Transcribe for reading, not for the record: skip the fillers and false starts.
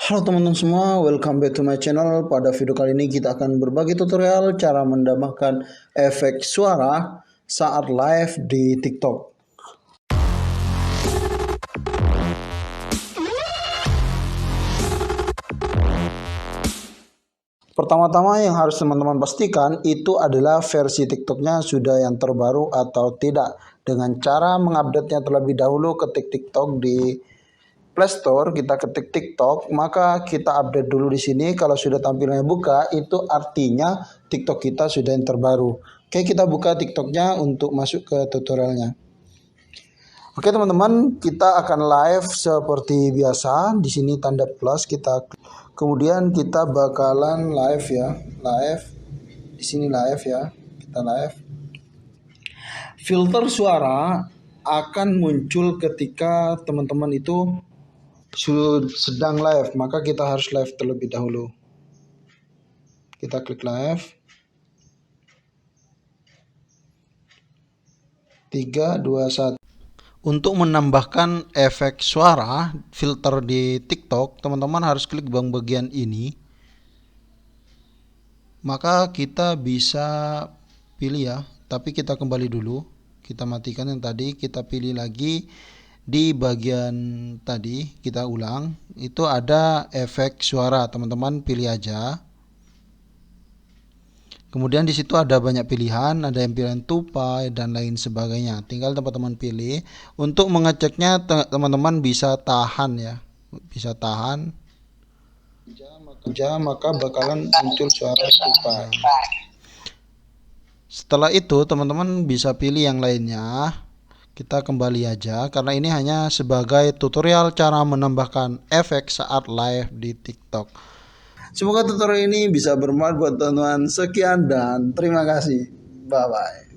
Halo teman-teman semua, welcome back to my channel. Pada video kali ini kita akan berbagi tutorial cara menambahkan efek suara saat live di TikTok. Pertama-tama yang harus teman-teman pastikan itu adalah versi TikToknya sudah yang terbaru atau tidak. Dengan cara mengupdate-nya terlebih dahulu, ketik TikTok di Play Store, kita ketik TikTok, maka kita update dulu di sini. Kalau sudah tampilannya buka, itu artinya TikTok kita sudah yang terbaru. Oke, kita buka TikToknya untuk masuk ke tutorialnya. Oke teman-teman, kita akan live seperti biasa. Di sini tanda plus kita klik. Kemudian kita bakalan live ya, live. Di sini live ya, kita live. Filter suara akan muncul ketika teman-teman itu sedang live, maka kita harus live terlebih dahulu. Kita klik live. 3, 2, 1. Untuk menambahkan efek suara filter di TikTok, teman-teman harus klik bagian ini. Maka kita bisa pilih ya, tapi kita kembali dulu. Kita matikan yang tadi, kita pilih lagi di bagian tadi, kita ulang. Itu ada efek suara, teman-teman pilih aja. Kemudian di situ ada banyak pilihan, ada yang pilihan tupai dan lain sebagainya. Tinggal teman-teman pilih. Untuk mengeceknya teman-teman bisa tahan ya, bisa tahan. Maka bakalan muncul suara tupai. Setelah itu teman-teman bisa pilih yang lainnya. Kita kembali aja karena ini hanya sebagai tutorial cara menambahkan efek saat live di TikTok. Semoga tutorial ini bisa bermanfaat buat teman-teman. Sekian dan terima kasih. Bye bye.